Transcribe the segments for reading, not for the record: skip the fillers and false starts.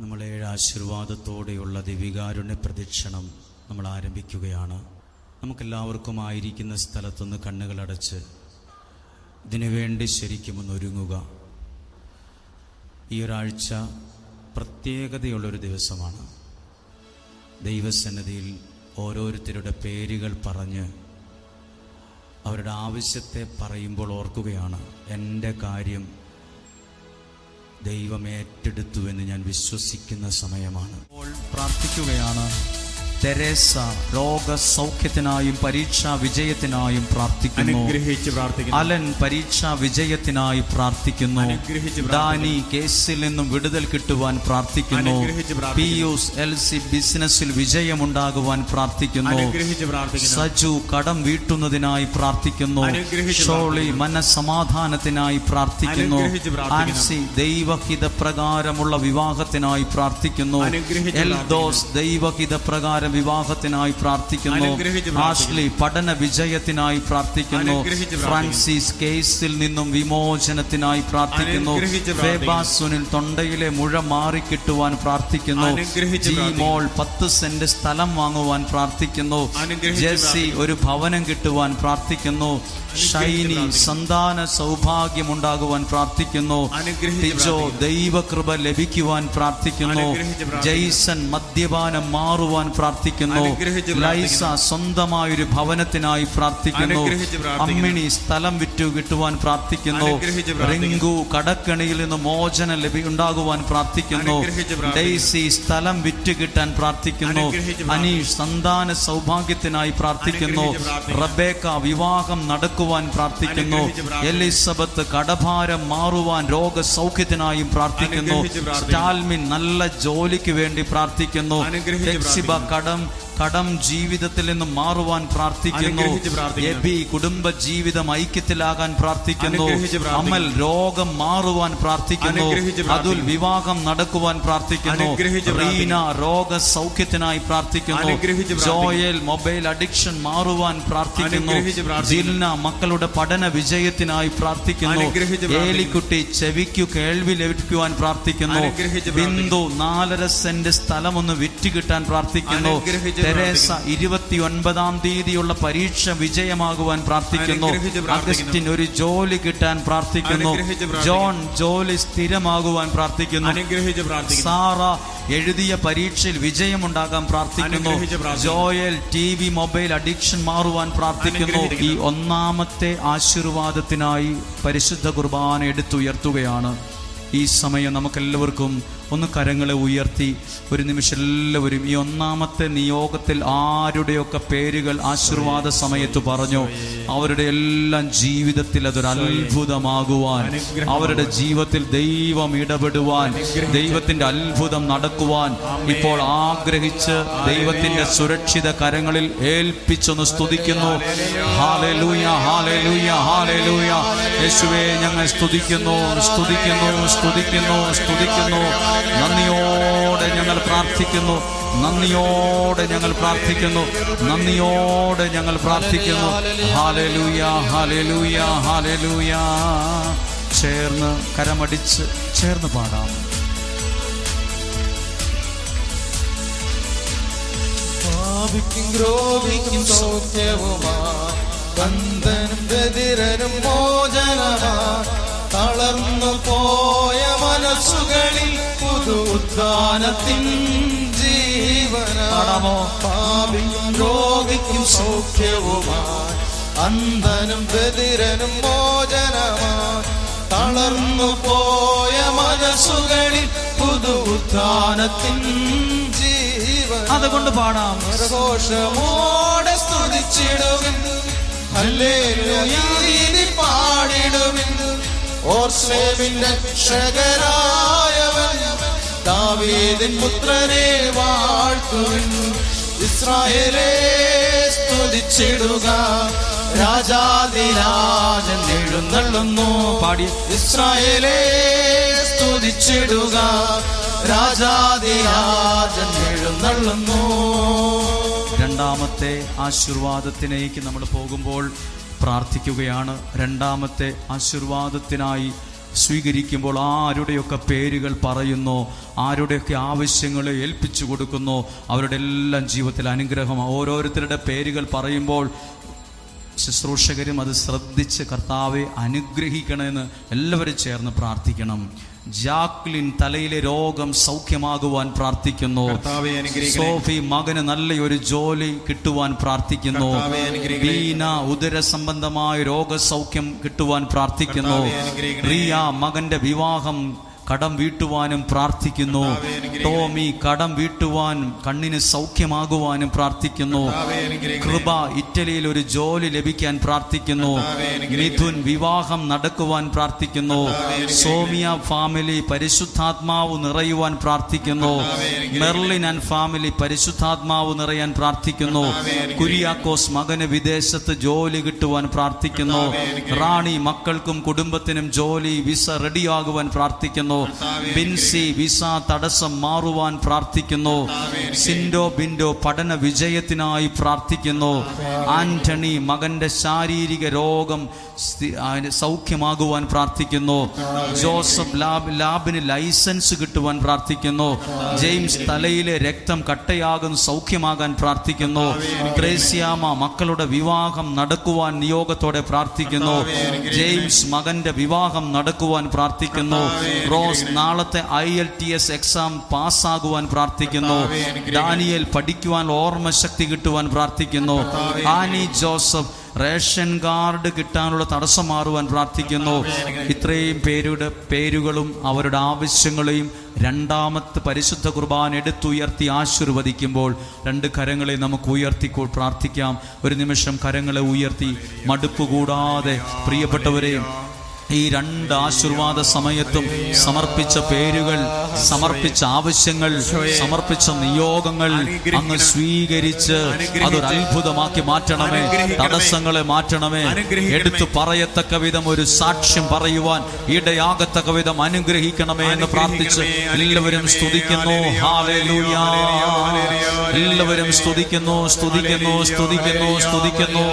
നമ്മൾ 7 ആശീർവാദത്തോടെയുള്ള ദിവികാരുണ്യ പ്രദക്ഷിണം നമ്മൾ ആരംഭിക്കുകയാണ്. നമുക്കെല്ലാവർക്കും ആയിരിക്കുന്ന സ്ഥലത്തുനിന്ന് കണ്ണുകളടച്ച് ഇതിനുവേണ്ടി ശരിക്കും ഒന്ന് ഒരുങ്ങുക. ഈ ഒരാഴ്ച പ്രത്യേകതയുള്ളൊരു ദിവസമാണ്. ദൈവസന്നിധിയിൽ ഓരോരുത്തരുടെ പേരുകൾ പറഞ്ഞ് അവരുടെ ആവശ്യത്തെ പറയുമ്പോൾ ഓർക്കുകയാണ്, എൻ്റെ കാര്യം ദൈവം ഏറ്റെടുത്തു എന്ന് ഞാൻ വിശ്വസിക്കുന്ന സമയമാണ്. അപ്പോൾ പ്രാർത്ഥിക്കുകയാണ്. തെരേസ രോഗസൗഖ്യത്തിനായും പരീക്ഷാ വിജയത്തിനായും പ്രാർത്ഥിക്കുന്നു. അലൻ പരീക്ഷാ വിജയത്തിനായി പ്രാർത്ഥിക്കുന്നു. ഡാനി കേസിൽ നിന്നും വിടുതൽ കിട്ടുവാൻ പ്രാർത്ഥിക്കുന്നു. പിയൂസ് എൽസി ബിസിനസ്സിൽ വിജയമുണ്ടാകുവാൻ പ്രാർത്ഥിക്കുന്നു. സജു കടം വീട്ടുന്നതിനായി പ്രാർത്ഥിക്കുന്നു. ഷോളി മനസമാധാനത്തിനായി പ്രാർത്ഥിക്കുന്നു. ആൻസി ദൈവഹിത പ്രകാരമുള്ള വിവാഹത്തിനായി പ്രാർത്ഥിക്കുന്നു. എൽദോസ് ദൈവഹിത പ്രകാരം വിവാഹത്തിനായി പ്രാർത്ഥിക്കുന്നു. ആഷ്ലി പഠന വിജയത്തിനായി പ്രാർത്ഥിക്കുന്നു. ഫ്രാൻസിസ് കേസിൽ നിന്നും വിമോചനത്തിനായി പ്രാർത്ഥിക്കുന്നു. ഫേബാസുനിൽ തൊണ്ടയിലെ മുഴ മാറിക്കിട്ടുവാൻ പ്രാർത്ഥിക്കുന്നു. ജി മോൾ 10 സെന്റ് സ്ഥലം വാങ്ങുവാൻ പ്രാർത്ഥിക്കുന്നു. ജെസ്സി ഒരു ഭവനം കിട്ടുവാൻ പ്രാർത്ഥിക്കുന്നു. ഷൈനി സന്താന സൗഭാഗ്യമുണ്ടാകുവാൻ പ്രാർത്ഥിക്കുന്നു. ടിജോ ദൈവകൃപ ലഭിക്കുവാൻ പ്രാർത്ഥിക്കുന്നു. ജെയ്സൺ മദ്യപാനം മാറുവാൻ പ്രാർത്ഥിക്കുന്നു. ലൈസ സ്വന്തമായൊരു ഭവനത്തിനായി പ്രാർത്ഥിക്കുന്നു. അമ്മിണി സ്ഥലം വിറ്റു കിട്ടുവാൻ പ്രാർത്ഥിക്കുന്നു. റിങ്കു കടക്കണിയിൽ നിന്ന് മോചനം ഉണ്ടാകുവാൻ പ്രാർത്ഥിക്കുന്നു. ഡെയ്സി സ്ഥലം വിറ്റ് കിട്ടാൻ പ്രാർത്ഥിക്കുന്നു. അനീഷ് സന്താന സൗഭാഗ്യത്തിനായി പ്രാർത്ഥിക്കുന്നു. റബേക്ക വിവാഹം നടക്കുവാൻ പ്രാർത്ഥിക്കുന്നു. എലിസബത്ത് കടഭാരം മാറുവാൻ രോഗസൗഖ്യത്തിനായും പ്രാർത്ഥിക്കുന്നു. സ്റ്റാൽമിൻ നല്ല ജോലിക്ക് വേണ്ടി പ്രാർത്ഥിക്കുന്നു. കടം ജീവിതത്തിൽ നിന്ന് മാറുവാൻ പ്രാർത്ഥിക്കുന്നു. എബി കുടുംബ ജീവിതം ഐക്യത്തിലാകാൻ പ്രാർത്ഥിക്കുന്നു. അമൽ രോഗം മാറുവാൻ പ്രാർത്ഥിക്കുന്നു. അതുൽ വിവാഹം നടക്കുവാൻ പ്രാർത്ഥിക്കുന്നു. റീന രോഗ സൗഖ്യത്തിനായി പ്രാർത്ഥിക്കുന്നു. ജോയൽ മൊബൈൽ അഡിക്ഷൻ മാറുവാൻ പ്രാർത്ഥിക്കുന്നു. ജിൽന മക്കളുടെ പഠന വിജയത്തിനായി പ്രാർത്ഥിക്കുന്നു. ഏലിക്കുട്ടി ചെവിക്കു കേൾവി ലഭിക്കുവാൻ പ്രാർത്ഥിക്കുന്നു. ബിന്ദു 4.5 സെന്റ് സ്ഥലം ഒന്ന് വിറ്റുകിട്ടാൻ പ്രാർത്ഥിക്കുന്നു. തെരേസ 29-ാം തീയതിയുള്ള പരീക്ഷ വിജയമാകുവാൻ പ്രാർത്ഥിക്കുന്നു. അഗസ്റ്റിൻ ഒരു ജോലി കിട്ടാൻ പ്രാർത്ഥിക്കുന്നു. ജോൺ ജോലി സ്ഥിരമാകുവാൻ പ്രാർത്ഥിക്കുന്നു. സാറ എഴുതിയ പരീക്ഷയിൽ വിജയമുണ്ടാകാൻ പ്രാർത്ഥിക്കുന്നു. ജോയൽ TV മൊബൈൽ അഡിക്ഷൻ മാറുവാൻ പ്രാർത്ഥിക്കുന്നു. ഈ 1-ാമത്തെ ആശീർവാദത്തിനായി പരിശുദ്ധ കുർബാന എടുത്തുയർത്തുകയാണ്. ഈ സമയം നമുക്കെല്ലാവർക്കും ഒന്ന് കരങ്ങളെ ഉയർത്തി ഒരു നിമിഷം എല്ലാവരും ഈ 1-ാമത്തെ നിയോഗത്തിൽ ആരുടെയൊക്കെ പേരുകൾ ആശീർവാദ സമയത്ത് പറഞ്ഞു, അവരുടെ എല്ലാം ജീവിതത്തിൽ അതൊരു അത്ഭുതമാകുവാൻ, അവരുടെ ജീവിതത്തിൽ ദൈവം ഇടപെടുവാൻ, ദൈവത്തിന്റെ അത്ഭുതം നടക്കുവാൻ ഇപ്പോൾ ആഗ്രഹിച്ച് ദൈവത്തിന്റെ സുരക്ഷിത കരങ്ങളിൽ ഏൽപ്പിച്ചൊന്ന് സ്തുതിക്കുന്നു. Hallelujah, hallelujah, hallelujah. യേശുവേ, ഞങ്ങൾ സ്തുതിക്കുന്നു, സ്തുതിക്കുന്നു, സ്തുതിക്കുന്നു, സ്തുതിക്കുന്നു. നന്ദിയോടെ ഞങ്ങൾ പ്രാർത്ഥിക്കുന്നു, നന്ദിയോടെ ഞങ്ങൾ പ്രാർത്ഥിക്കുന്നു, നന്ദിയോടെ ഞങ്ങൾ പ്രാർത്ഥിക്കുന്നു. Hallelujah, hallelujah, hallelujah. ചേർന്ന് കരമടിച്ച് ചേർന്ന് പാടാം. തളർന്നു പോയ മനസ്സുകളിൽ പുതു ഉദ്ധാനത്തിൻ ജീവനാമോ. പാപിക്കും രോഗിക്കും സൗഖ്യവുമായി, അന്ധനും ബധിരനും മോചനമായി. തളർന്നു പോയ മനസ്സുകളിൽ പുതു ഉദ്ധാനത്തിൻ ജീവൻ. അതുകൊണ്ട് പാടാം. ഘോഷമോടെ സ്തുതിച്ചിടുവിൻ, ഹല്ലേലൂയ പാടിടുവിൻ. ഓർശ്ലേമിന്റെ രക്ഷകനായവൻ, ദാവീദിൻ പുത്രനെ വാഴ്ത്തുവിൻ. ഇസ്രായേലേ സ്തുതിച്ചിടുക, രാജാധിരാജൻ എഴുന്നള്ളുന്നു. പാടി. ഇസ്രായേലേ സ്തുതിച്ചിടുക, രാജാധിരാജൻ എഴുന്നള്ളുന്നു. 2-ാമത്തെ ആശീർവാദത്തിലേക്ക് നമ്മൾ പോകുമ്പോൾ പ്രാർത്ഥിക്കുകയാണ്. 2-ാമത്തെ ആശീർവാദത്തിനായി സ്വീകരിക്കുമ്പോൾ ആരുടെയൊക്കെ പേരുകൾ പറയുന്നു, ആരുടെയൊക്കെ ആവശ്യങ്ങളെ ഏൽപ്പിച്ചു കൊടുക്കുന്നു, അവരുടെ എല്ലാം ജീവിതത്തിൽ അനുഗ്രഹം. ഓരോരുത്തരുടെ പേരുകൾ പറയുമ്പോൾ ശുശ്രൂഷകരും അത് ശ്രദ്ധിച്ച് കർത്താവെ അനുഗ്രഹിക്കണമെന്ന് എല്ലാവരും ചേർന്ന് പ്രാർത്ഥിക്കണം. ജാക്ലിൻ തലയിലെ രോഗം സൗഖ്യമാകുവാൻ പ്രാർത്ഥിക്കുന്നു. സോഫി മകന് നല്ലൊരു ജോലി കിട്ടുവാൻ പ്രാർത്ഥിക്കുന്നു. ബീന ഉദര സംബന്ധമായ രോഗസൗഖ്യം കിട്ടുവാൻ പ്രാർത്ഥിക്കുന്നു. റിയ മകന്റെ വിവാഹം കടം വീട്ടുവാനും പ്രാർത്ഥിക്കുന്നു. ടോമി കടം വീട്ടുവാൻ കണ്ണിന് സൗഖ്യമാകുവാനും പ്രാർത്ഥിക്കുന്നു. കൃപ ഇറ്റലിയിൽ ഒരു ജോലി ലഭിക്കാൻ പ്രാർത്ഥിക്കുന്നു. മിഥുൻ വിവാഹം നടക്കുവാൻ പ്രാർത്ഥിക്കുന്നു. സോമിയ ഫാമിലി പരിശുദ്ധാത്മാവ് നിറയുവാൻ പ്രാർത്ഥിക്കുന്നു. മെർലിൻ ആൻഡ് ഫാമിലി പരിശുദ്ധാത്മാവ് നിറയാൻ പ്രാർത്ഥിക്കുന്നു. കുര്യാക്കോസ് മകന് വിദേശത്ത് ജോലി കിട്ടുവാൻ പ്രാർത്ഥിക്കുന്നു. റാണി മക്കൾക്കും കുടുംബത്തിനും ജോലി വിസ റെഡിയാകുവാൻ പ്രാർത്ഥിക്കുന്നു. ബിൻസി വിസ തടസ്സം മാറുവാൻ പ്രാർത്ഥിക്കുന്നു. സിൻഡോ ബിൻഡോ പഠന വിജയത്തിനായി പ്രാർത്ഥിക്കുന്നു. ആന്റണി മകന്റെ ശാരീരിക രോഗം സൗഖ്യമാകുവാൻ പ്രാർത്ഥിക്കുന്നു. ജോസഫ് ലാബിന് ലൈസൻസ് കിട്ടുവാൻ പ്രാർത്ഥിക്കുന്നു. ജെയിംസ് തലയിലെ രക്തം കട്ടയാകും സൗഖ്യമാകാൻ പ്രാർത്ഥിക്കുന്നു. ത്രേസ്യാമ മക്കളുടെ വിവാഹം നടക്കുവാൻ നിയോഗത്തോടെ പ്രാർത്ഥിക്കുന്നു. ജെയിംസ് മകന്റെ വിവാഹം നടക്കുവാൻ പ്രാർത്ഥിക്കുന്നു. റോസ് നാളത്തെ IELTS എക്സാം പാസ്സാകുവാൻ പ്രാർത്ഥിക്കുന്നു. ഡാനിയേൽ പഠിക്കുവാൻ ഓർമ്മശക്തി കിട്ടുവാൻ പ്രാർത്ഥിക്കുന്നു. ആനി ജോസഫ് റേഷൻ കാർഡ് കിട്ടാനുള്ള തടസ്സം മാറുവാൻ പ്രാർത്ഥിക്കുന്നു. ഇത്രയും പേരുടെ പേരുകളും അവരുടെ ആവശ്യങ്ങളെയും രണ്ടാമത്തെ പരിശുദ്ധ കുർബാന എടുത്തുയർത്തി ആശീർവദിക്കുമ്പോൾ രണ്ട് കരങ്ങളെ നമുക്ക് ഉയർത്തി പ്രാർത്ഥിക്കാം. ഒരു നിമിഷം കരങ്ങളെ ഉയർത്തി മടുപ്പ് കൂടാതെ പ്രിയപ്പെട്ടവരെ ഈ രണ്ട് ആശീർവാദ സമയത്തും സമർപ്പിച്ച പേരുകൾ, സമർപ്പിച്ച ആവശ്യങ്ങൾ, സമർപ്പിച്ച നിയോഗങ്ങൾ അങ്ങ് സ്വീകരിച്ച് അതൊരു അത്ഭുതമാക്കി മാറ്റണമേ. തടസ്സങ്ങളെ മാറ്റണമേ. എടുത്തു പറയത്തക്ക വിധം ഒരു സാക്ഷ്യം പറയുവാൻ ഇടയാകത്തക്ക വിധം അനുഗ്രഹിക്കണമേ എന്ന് പ്രാർത്ഥിച്ച് എല്ലാവരും സ്തുതിക്കുന്നു. ഹല്ലേലൂയ. എല്ലാവരും സ്തുതിക്കുന്നു, സ്തുതിക്കുന്നു, സ്തുതിക്കുന്നു, സ്തുതിക്കുന്നു.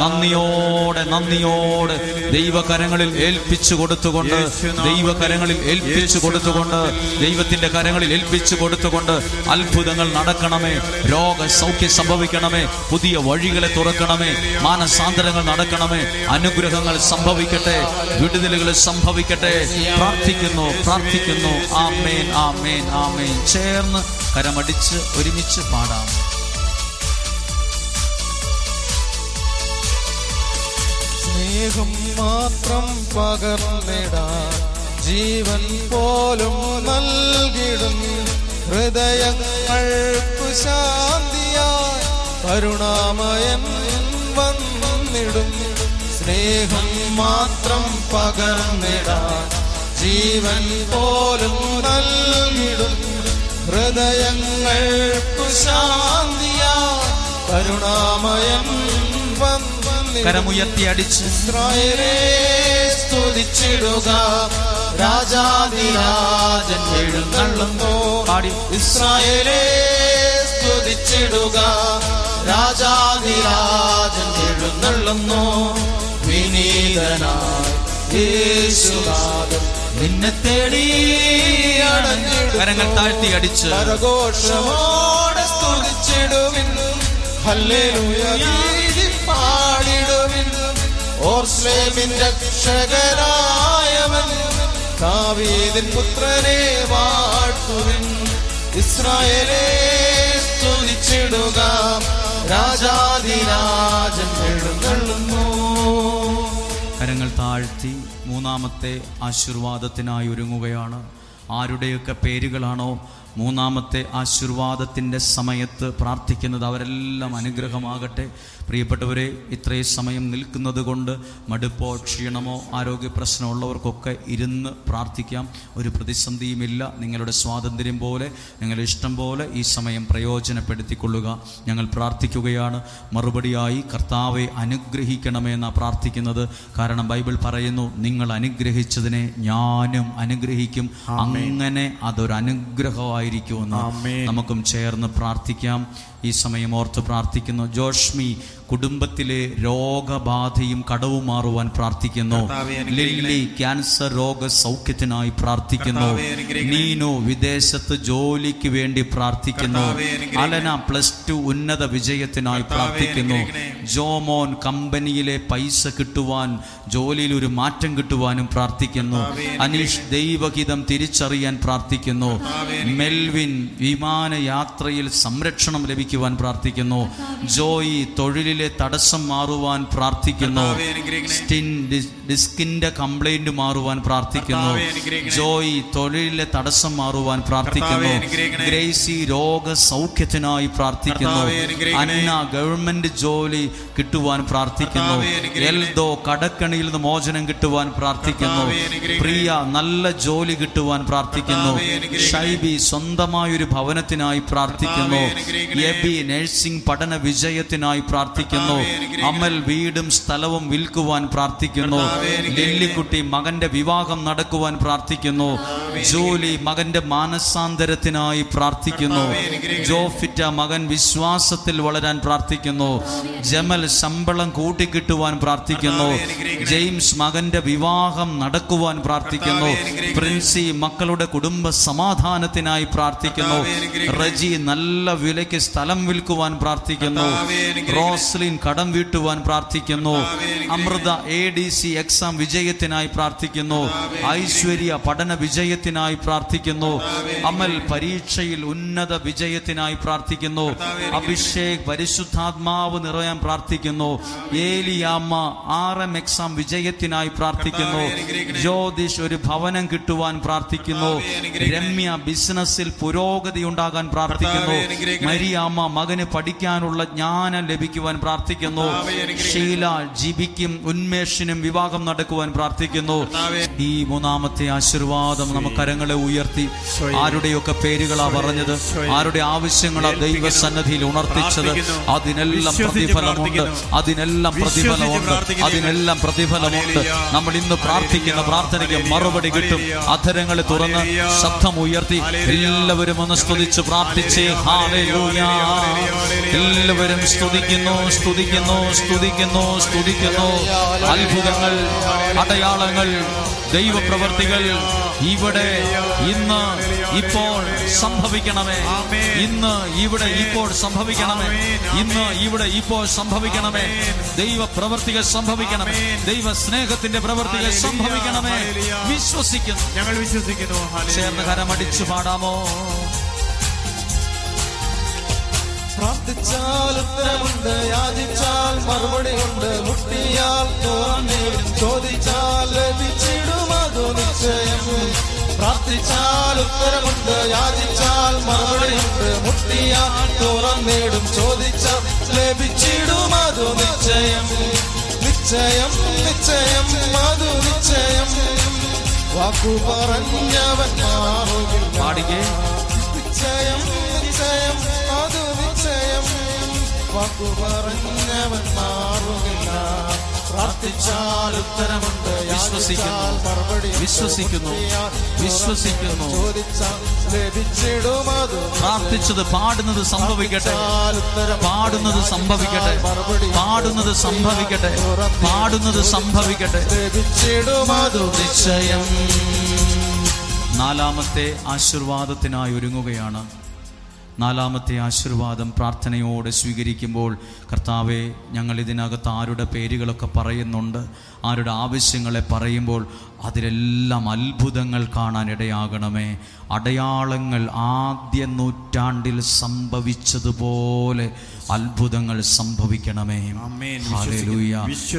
നന്ദിയോടെ നന്ദിയോടെ ദൈവകരങ്ങളിൽ ഏൽപ്പിച്ചു കൊടുത്തുകൊണ്ട്, ദൈവകരങ്ങളിൽ ഏൽപ്പിച്ചു കൊടുത്തുകൊണ്ട്, ദൈവത്തിന്റെ കരങ്ങളിൽ ഏൽപ്പിച്ചു കൊടുത്തുകൊണ്ട് അത്ഭുതങ്ങൾ നടക്കണമേ. രോഗസൗഖ്യം സംഭവിക്കണമേ. പുതിയ വഴികളെ തുറക്കണമേ. മാനസാന്തരങ്ങൾ നടക്കണമേ. അനുഗ്രഹങ്ങൾ സംഭവിക്കട്ടെ. വിടുതലുകൾ സംഭവിക്കട്ടെ. പ്രാർത്ഥിക്കുന്നു, പ്രാർത്ഥിക്കുന്നു. ആമേൻ, ആമേൻ, ആമേൻ. ചേർന്ന് കരമടിച്ച് ഒരുമിച്ച് പാടാം. സ്നേഹം മാത്രം പകർന്നിടാൻ ജീവൻ പോലും നൽകിടും. ഹൃദയങ്ങൾക്കു ശാന്തിയായി കരുണാമയൻ വന്നിടും. സ്നേഹം മാത്രം പകർന്നിടാൻ ജീവൻ പോലും നൽകിടും. ഹൃദയങ്ങൾക്കു ശാന്തിയായി കരുണാമയൻ കരമുയർത്തി അടിച്ച് ഇസ്രായേലേ സ്തുതിച്ചിടുക. രാജാധിരാജൻ എഴുന്നള്ളുന്നു. ഇസ്രായേലേ സ്തുതിച്ചിടുക. രാജാധിരാജൻ എഴുന്നള്ളുന്നു. വിനീതനായി യേശുനാഥൻ നിന്നെ തേടി അടഞ്ഞിടുന്നു. കരങ്ങൾ താഴ്ത്തി അടിച്ച് കരഘോഷമോടെ സ്തുതിച്ചിടുവിൻ. ഹല്ലേലൂയ പാടിടുവിൻ. ഓർശ്ലേമിൻ രക്ഷകനായവൻ ദാവീദിൻ പുത്രനെ വാഴ്ത്തുവിൻ. ഇസ്രായേലേ സ്തുതിച്ചിടുക. രാജാധിരാജൻ എഴുന്നള്ളുന്നു. കരങ്ങൾ താഴ്ത്തി മൂന്നാമത്തെ ആശീർവാദത്തിനായി ഒരുങ്ങുകയാണ്. ആരുടെയൊക്കെ പേരുകളാണോ മൂന്നാമത്തെ ആശീർവാദത്തിൻ്റെ സമയത്ത് പ്രാർത്ഥിക്കുന്നത് അവരെല്ലാം അനുഗ്രഹമാകട്ടെ. പ്രിയപ്പെട്ടവരെ, ഇത്രയും സമയം നിൽക്കുന്നത് കൊണ്ട് മടുപ്പോ ക്ഷീണമോ ആരോഗ്യ പ്രശ്നമുള്ളവർക്കൊക്കെ ഇരുന്ന് പ്രാർത്ഥിക്കാം. ഒരു പ്രതിസന്ധിയുമില്ല. നിങ്ങളുടെ സ്വാതന്ത്ര്യം പോലെ, നിങ്ങളുടെ ഇഷ്ടം പോലെ ഈ സമയം പ്രയോജനപ്പെടുത്തിക്കൊള്ളുക. ഞങ്ങൾ പ്രാർത്ഥിക്കുകയാണ്. മറുപടിയായി കർത്താവെ അനുഗ്രഹിക്കണമെന്നാണ് പ്രാർത്ഥിക്കുന്നത്. കാരണം ബൈബിൾ പറയുന്നു, നിങ്ങൾ അനുഗ്രഹിച്ചതിനെ ഞാനും അനുഗ്രഹിക്കും. അങ്ങനെ അതൊരു അനുഗ്രഹമായിരിക്കുമെന്ന് നമുക്കും ചേർന്ന് പ്രാർത്ഥിക്കാം. ഈ സമയം ഓർത്ത് പ്രാർത്ഥിക്കുന്നു. ജോഷ്മി കുടുംബത്തിലെ രോഗബാധയും കടവും മാറുവാൻ പ്രാർത്ഥിക്കുന്നു. ലില്ലി ക്യാൻസർ രോഗ സൗഖ്യത്തിനായി പ്രാർത്ഥിക്കുന്നു. നീനു വിദേശത്ത് ജോലിക്ക് വേണ്ടി പ്രാർത്ഥിക്കുന്നു. അലന +2 ഉന്നത വിജയത്തിനായി പ്രാർത്ഥിക്കുന്നു. ജോമോൻ കമ്പനിയിലെ പൈസ കിട്ടുവാൻ, ജോലിയിൽ ഒരു മാറ്റം കിട്ടുവാനും പ്രാർത്ഥിക്കുന്നു. അനീഷ് ദൈവഹിതം തിരിച്ചറിയാൻ പ്രാർത്ഥിക്കുന്നു. മെൽവിൻ വിമാനയാത്രയിൽ സംരക്ഷണം ലഭിക്കുവാൻ പ്രാർത്ഥിക്കുന്നു. ജോയി തൊഴിലിലെ തടസ്സം മാറുവാൻ പ്രാർത്ഥിക്കുന്നു. ഡിസ്കിന്റെ കംപ്ലൈന്റ് മാറുവാൻ പ്രാർത്ഥിക്കുന്നു. ജോയി തൊഴിലിലെ തടസ്സം മാറുവാൻ പ്രാർത്ഥിക്കുന്നു. ഗ്രേസി രോഗ സൗഖ്യത്തിനായി പ്രാർത്ഥിക്കുന്നു. അന്ന ഗവൺമെന്റ് ജോലി കിട്ടുവാൻ പ്രാർത്ഥിക്കുന്നു. എൽദോ കടക്കണിയിൽ നിന്ന് മോചനം കിട്ടുവാൻ പ്രാർത്ഥിക്കുന്നു. പ്രിയ നല്ല ജോലി കിട്ടുവാൻ പ്രാർത്ഥിക്കുന്നു. ഷൈബി സ്വന്തമായൊരു ഭവനത്തിനായി പ്രാർത്ഥിക്കുന്നു. എബി നഴ്സിംഗ് പഠന വിജയത്തിനായി പ്രാർത്ഥിക്കുന്നു. അമൽ വീടും സ്ഥലവും വിൽക്കുവാൻ പ്രാർത്ഥിക്കുന്നു. ലില്ലിക്കുട്ടി മകന്റെ വിവാഹം നടക്കുവാൻ പ്രാർത്ഥിക്കുന്നു. ജോലി മകന്റെ മാനസാന്തരത്തിനായി പ്രാർത്ഥിക്കുന്നു. ജോഫിറ്റ മകൻ വിശ്വാസത്തിൽ വളരാൻ പ്രാർത്ഥിക്കുന്നു. ജമൽ ശമ്പളം കൂട്ടിക്കിട്ടുവാൻ പ്രാർത്ഥിക്കുന്നു. ജെയിംസ് മകന്റെ വിവാഹം നടക്കുവാൻ പ്രാർത്ഥിക്കുന്നു. പ്രിൻസി മക്കളുടെ കുടുംബ സമാധാനത്തിനായി പ്രാർത്ഥിക്കുന്നു. റജി നല്ല വിലയ്ക്ക് സ്ഥലം വിൽക്കുവാൻ പ്രാർത്ഥിക്കുന്നു. റോസ്ലിൻ കടം വീട്ടുവാൻ പ്രാർത്ഥിക്കുന്നു. അമൃത ADC എക്സാം വിജയത്തിനായി പ്രാർത്ഥിക്കുന്നു. ഐശ്വര്യ പഠന വിജയത്തിനായി പ്രാർത്ഥിക്കുന്നു. അമൽ പരീക്ഷയിൽ ഉന്നത വിജയത്തിനായി പ്രാർത്ഥിക്കുന്നു. അഭിഷേക് പരിശുദ്ധാത്മാവ് നിറയാൻ പ്രാർത്ഥിക്കുന്നു. ഏലിയാമ്മ RM എക്സാം വിജയത്തിനായി പ്രാർത്ഥിക്കുന്നു. ജ്യോതിഷ് ഒരു ഭവനം കിട്ടുവാൻ പ്രാർത്ഥിക്കുന്നു. രമ്യ ബിസിനസ്സിൽ പുരോഗതി ഉണ്ടാകാൻ പ്രാർത്ഥിക്കുന്നു. മരിയാമ്മ മകന് പഠിക്കാനുള്ള ജ്ഞാനം ലഭിക്കുവാൻ പ്രാർത്ഥിക്കുന്നു. ഷീല ജിബിക്കും ഉന്മേഷിനും വിവാഹം നടക്കുവാൻ പ്രാർത്ഥിക്കുന്നു. ഈ മൂന്നാമത്തെ ആശീർവാദം നമുക്ക് കരങ്ങളെ ഉയർത്തി ആരുടെയൊക്കെ പേരുകളാ പറഞ്ഞത്, ആരുടെ ആവശ്യങ്ങളാ ദൈവസന്നിധിയിൽ ഉണർത്തിച്ചത്, അതിനെല്ലാം പ്രതിഫലമുണ്ട്, അതിനെല്ലാം പ്രതിഫലമുണ്ട്, അതിനെല്ലാം പ്രതിഫലമുണ്ട്. നമ്മൾ ഇന്ന് പ്രാർത്ഥിക്കുന്ന പ്രാർത്ഥനയ്ക്ക് മറുപടി കിട്ടും. അധരങ്ങളെ തുറന്ന് ശബ്ദം ഉയർത്തി എല്ലാവരും ഒന്ന് സ്തുതിച്ച് പ്രാർത്ഥിച്ചേ. ഹല്ലേലൂയ. എല്ലാവരും സ്തുതിക്കുന്നു, സ്തുതിക്കുന്നു, സ്തുതിക്കുന്നു, സ്തുതിക്കുന്നു. അത്ഭുതങ്ങൾ, അടയാളങ്ങൾ, ദൈവപ്രവർത്തികൾ ഇവിടെ ഇന്ന് ഇപ്പോൾ സംഭവിക്കണമേ. ഇന്ന് ഇവിടെ ഇപ്പോൾ സംഭവിക്കണമേ. ഇന്ന് ഇവിടെ ഇപ്പോൾ സംഭവിക്കണമേ. ദൈവ പ്രവർത്തികൾ സംഭവിക്കണമേ. ദൈവ സ്നേഹത്തിന്റെ പ്രവർത്തികൾ സംഭവിക്കണമേ. വിശ്വസിക്കുന്നു, ഞങ്ങൾ വിശ്വസിക്കുന്നു. ചേർന്ന് കരമടിച്ചു പാടാമോ? പ്രാർത്ഥിച്ചാൽ ഉത്തരമുണ്ട്, യാചിച്ചാൽ മറുപടിയുണ്ട്, മുട്ടിയാൽ തുറന്നിടും, ചോദിച്ചാൽ ലഭിച്ചിടും, അതു നിശ്ചയം. പ്രാർത്ഥിച്ചാൽ ഉത്തരമുണ്ട്, യാചിച്ചാൽ മറുപടിയുണ്ട്, മുട്ടിയാൽ തുറന്നിടും, ചോദിച്ചാൽ ലഭിച്ചിടും, അതു നിശ്ചയം. നിശ്ചയം, നിശ്ചയം, അതു നിശ്ചയം. വാക്കു പറഞ്ഞവൻ മാറുകില്ല. നിശ്ചയം, നിശ്ചയം, അതു നിശ്ചയം. വാക്കു പറഞ്ഞവൻ മാറുകില്ല. പ്രാർത്ഥിച്ചാൽ ഉത്തരമുണ്ട്, വിശ്വസിക്കുന്നു, വിശ്വസിക്കുന്നു, വിശ്വസിക്കുന്നു. ചോദിച്ചാൽ ലഭിച്ചിടും, അതു പ്രാർത്ഥിച്ചത് പാടുന്നത് സംഭവിക്കട്ടെ, പാടുന്നത് സംഭവിക്കട്ടെ, പാടുന്നത് സംഭവിക്കട്ടെ, പാടുന്നത് സംഭവിക്കട്ടെ. ലഭിച്ചിടും, അതു നിശ്ചയം. നാലാമത്തെ ആശീർവാദത്തിനായി ഒരുങ്ങുകയാണ്. നാലാമത്തെ ആശീർവാദം പ്രാർത്ഥനയോടെ സ്വീകരിക്കുമ്പോൾ, കർത്താവെ, ഞങ്ങൾ ഇതിനകത്ത് ആരുടെ പേരുകളൊക്കെ പറയുന്നുണ്ട്, ആരുടെ ആവശ്യങ്ങളെ പറയുമ്പോൾ അതിലെല്ലാം അത്ഭുതങ്ങൾ കാണാൻ ഇടയാകണമേ. അടയാളങ്ങൾ ആദ്യ നൂറ്റാണ്ടിൽ സംഭവിച്ചതുപോലെ അത്ഭുതങ്ങൾ സംഭവിക്കണമേ. ഹല്ലേലൂയ.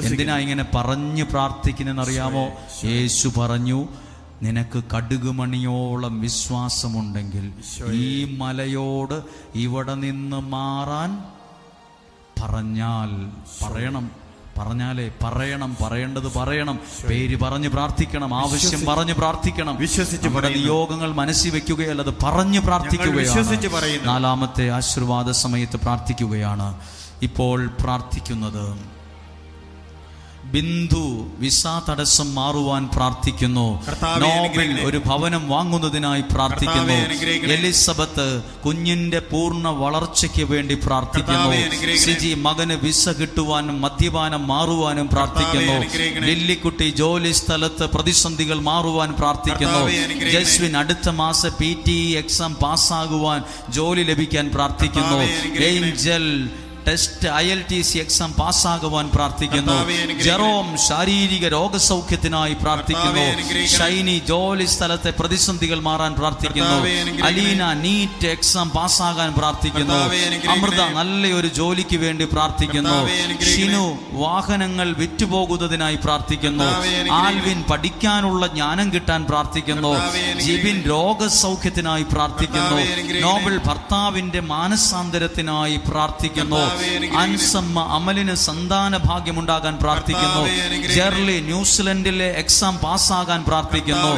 എന്തിനാ ഇങ്ങനെ പറഞ്ഞു പ്രാർത്ഥിക്കുന്നതെന്നറിയാമോ? യേശു പറഞ്ഞു, നിനക്ക് കടുകുമണിയോളം വിശ്വാസമുണ്ടെങ്കിൽ ഈ മലയോട് ഇവിടെ നിന്ന് മാറാൻ പറയേണ്ടത് പറയണം, പേര് പറഞ്ഞ് പ്രാർത്ഥിക്കണം, ആവശ്യം പറഞ്ഞ് പ്രാർത്ഥിക്കണം. നമ്മുടെ നിയോഗങ്ങൾ മനസ്സിൽ വെക്കുകയല്ല, അത് പറഞ്ഞ് പ്രാർത്ഥിക്കുകയാണ്. നാലാമത്തെ ആശീർവാദ സമയത്ത് പ്രാർത്ഥിക്കുകയാണ് ഇപ്പോൾ പ്രാർത്ഥിക്കുന്നത്. ബിന്ദു വിസ തടസ്സം മാറുവാൻ പ്രാർത്ഥിക്കുന്നു. നോബിൽ ഒരു ഭവനം വാങ്ങുന്നതിനായി പ്രാർത്ഥിക്കുന്നു. എലിസബത്ത് കുഞ്ഞിന്റെ പൂർണ്ണ വളർച്ചയ്ക്ക് വേണ്ടി പ്രാർത്ഥിക്കുന്നു. സിജി മകന് വിസ കിട്ടുവാനും മദ്യപാനം മാറുവാനും പ്രാർത്ഥിക്കുന്നു. ലില്ലിക്കുട്ടി ജോലി സ്ഥലത്ത് പ്രതിസന്ധികൾ മാറുവാൻ പ്രാർത്ഥിക്കുന്നു. ജസ്വിൻ അടുത്ത മാസം PT എക്സാം പാസ്സാകുവാൻ ജോലി ലഭിക്കാൻ പ്രാർത്ഥിക്കുന്നു. ഏഞ്ചൽ ടെസ്റ്റ് ILTC എക്സാം പാസ്സാകുവാൻ പ്രാർത്ഥിക്കുന്നു. ജെറോം ശാരീരിക രോഗസൗഖ്യത്തിനായി പ്രാർത്ഥിക്കുന്നു. ഷൈനി ജോലി സ്ഥലത്തെ പ്രതിസന്ധികൾ മാറാൻ പ്രാർത്ഥിക്കുന്നു. അലീന നീറ്റ് എക്സാം പാസ്സാകാൻ പ്രാർത്ഥിക്കുന്നു. അമൃത നല്ലൊരു ജോലിക്ക് വേണ്ടി പ്രാർത്ഥിക്കുന്നു. ഷിനു വാഹനങ്ങൾ വിറ്റുപോകുന്നതിനായി പ്രാർത്ഥിക്കുന്നു. ആൽവിൻ പഠിക്കാനുള്ള ജ്ഞാനം കിട്ടാൻ പ്രാർത്ഥിക്കുന്നു. ജിബിൻ രോഗസൗഖ്യത്തിനായി പ്രാർത്ഥിക്കുന്നു. നോബൽ ഭർത്താവിന്റെ മാനസാന്തരത്തിനായി പ്രാർത്ഥിക്കുന്നു. അൻസമ്മ അമലിന് സന്താന ഭാഗ്യമുണ്ടാകാൻ പ്രാർത്ഥിക്കുന്നു. ജെർലി ന്യൂസിലൻഡിലെ എക്സാം പാസ്സാകാൻ പ്രാർത്ഥിക്കുന്നു.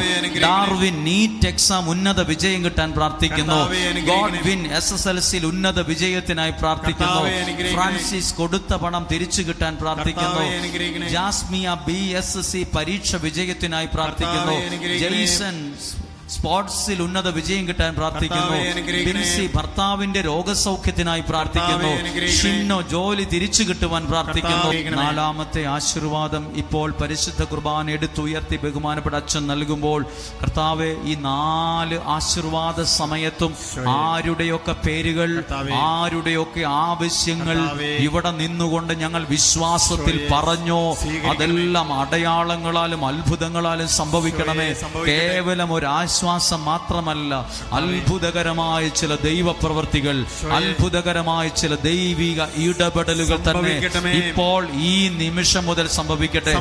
ഡാർവിൻ നീറ്റ് എക്സാം ഉന്നത വിജയം കിട്ടാൻ പ്രാർത്ഥിക്കുന്നു. ഗോഡ്വിൻ SSLCയിൽ ഉന്നത വിജയത്തിനായി പ്രാർത്ഥിക്കുന്നു. ഫ്രാൻസിസ് കൊടുത്ത പണം തിരിച്ചു കിട്ടാൻ പ്രാർത്ഥിക്കുന്നു. ജാസ്മിയ BSc പരീക്ഷ വിജയത്തിനായി പ്രാർത്ഥിക്കുന്നു. ജെയ്സൺ സ്പോർട്സിൽ ഉന്നത വിജയം കിട്ടാൻ പ്രാർത്ഥിക്കുന്നു. ബിൻസി ഭർത്താവിന്റെ രോഗസൗഖ്യത്തിനായി പ്രാർത്ഥിക്കുന്നു. ഷിന്നോ ജോലി തിരിച്ചു കിട്ടുവാൻ പ്രാർത്ഥിക്കുന്നു. നാലാമത്തെ ആശീർവാദം ഇപ്പോൾ പരിശുദ്ധ കുർബാന എടുത്തുയർത്തി ബഹുമാനപ്പെട്ട അച്ഛൻ നൽകുമ്പോൾ, കർത്താവെ, ഈ 4 ആശീർവാദ സമയത്തും ആരുടെയൊക്കെ പേരുകൾ, ആരുടെയൊക്കെ ആവശ്യങ്ങൾ ഇവിടെ നിന്നുകൊണ്ട് ഞങ്ങൾ വിശ്വാസത്തിൽ പറഞ്ഞോ, അതെല്ലാം അടയാളങ്ങളാലും അത്ഭുതങ്ങളാലും സംഭവിക്കണമേ. കേവലം ഒരു ആശ്വാസം മാത്രമല്ല, അത്ഭുതകരമായ ചില ദൈവപ്രവൃത്തികൾ, അത്ഭുതകരമായ ചില ദൈവിക ഇടപെടലുകൾ തന്നെ ഇപ്പോൾ ഈ നിമിഷം മുതൽ സംഭവിക്കട്ടെ.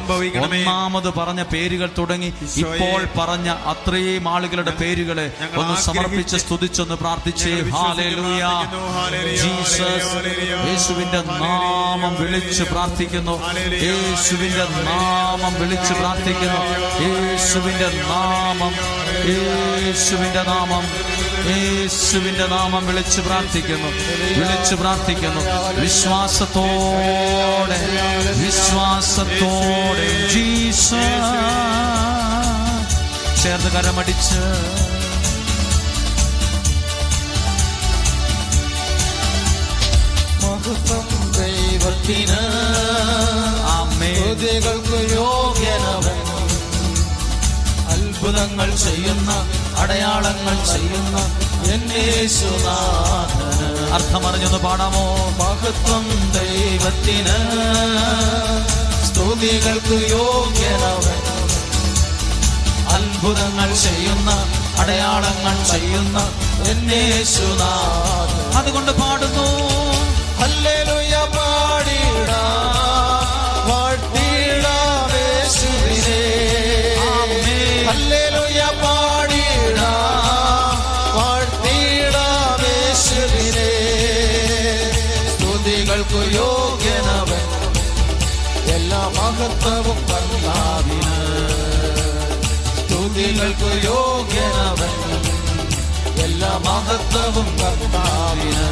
ഒന്നാമത് പറഞ്ഞ പേരുകൾ തുടങ്ങി ഇപ്പോൾ പറഞ്ഞ അത്രയും ആളുകളുടെ പേരുകളെ ഒന്ന് സമർപ്പിച്ച് സ്തുതിച്ചൊന്ന് പ്രാർത്ഥിച്ചേ. Hallelujah Jesus. യേശുവിന്റെ നാമം വിളിച്ച് പ്രാർത്ഥിക്കുന്നു. യേശുവിന്റെ നാമം വിളിച്ച് പ്രാർത്ഥിക്കുന്നു. യേശുവിന്റെ നാമം, യേശുവിന്റെ നാമം, യേശുവിന്റെ നാമം വിളിച്ച് പ്രാർത്ഥിക്കുന്നു. വിളിച്ച് പ്രാർത്ഥിക്കുന്നു വിശ്വാസത്തോടെ, വിശ്വാസത്തോടെ. ജീസസ് ചേർന്ന് കരമടിച്ച് മഹത്വം ദൈവത്തിന്, സ്തുതികൾക്ക് യോഗ്യനവൻ, അത്ഭുതങ്ങൾ ചെയ്യുന്ന, അടയാളങ്ങൾ ചെയ്യുന്ന യേശുനാഥന്. അർത്ഥമറിഞ്ഞൊന്ന് പാടാമോ? മഹത്വം ദൈവത്തിന്, സ്തുതികൾക്ക് യോഗ്യനവൻ, അത്ഭുതങ്ങൾ ചെയ്യുന്ന, അടയാളങ്ങൾ ചെയ്യുന്ന യേശുനാഥൻ. അതുകൊണ്ട് പാടുന്നു ഹല്ലേലൂയ പാടിടാം, വാഴ്ത്തിടാം യേശുവിനെ. ഹല്ലേലൂയ പാടിടാം, വാഴ്ത്തിടാം യേശുവിനെ. സ്തുതികൾക്ക് യോഗ്യനവൻ, എല്ലാ മഹത്വവും കർത്താവിന്. സ്തുതികൾക്ക് യോഗ്യനവൻ, എല്ലാ മഹത്വവും കർത്താവിന്.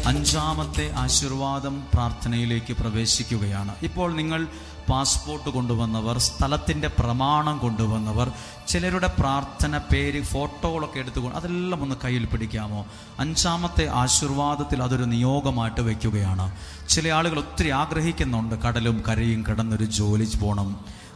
അഞ്ചാമത്തെ ആശീർവാദം പ്രാർത്ഥനയിലേക്ക് പ്രവേശിക്കുകയാണ്. ഇപ്പോൾ നിങ്ങൾ പാസ്പോർട്ട് കൊണ്ടുവന്നവർ, സ്ഥലത്തിൻ്റെ പ്രമാണം കൊണ്ടുവന്നവർ, ചിലരുടെ പ്രാർത്ഥന പേര്, ഫോട്ടോകളൊക്കെ എടുത്തുകൊണ്ട് അതെല്ലാം ഒന്ന് കയ്യിൽ പിടിക്കാമോ? അഞ്ചാമത്തെ ആശീർവാദത്തിൽ അതൊരു നിയോഗമായിട്ട് വയ്ക്കുകയാണ്. ചില ആളുകൾ ഒത്തിരി ആഗ്രഹിക്കുന്നുണ്ട്, കടലും കരയും കടന്നൊരു ജോലി പോകണം,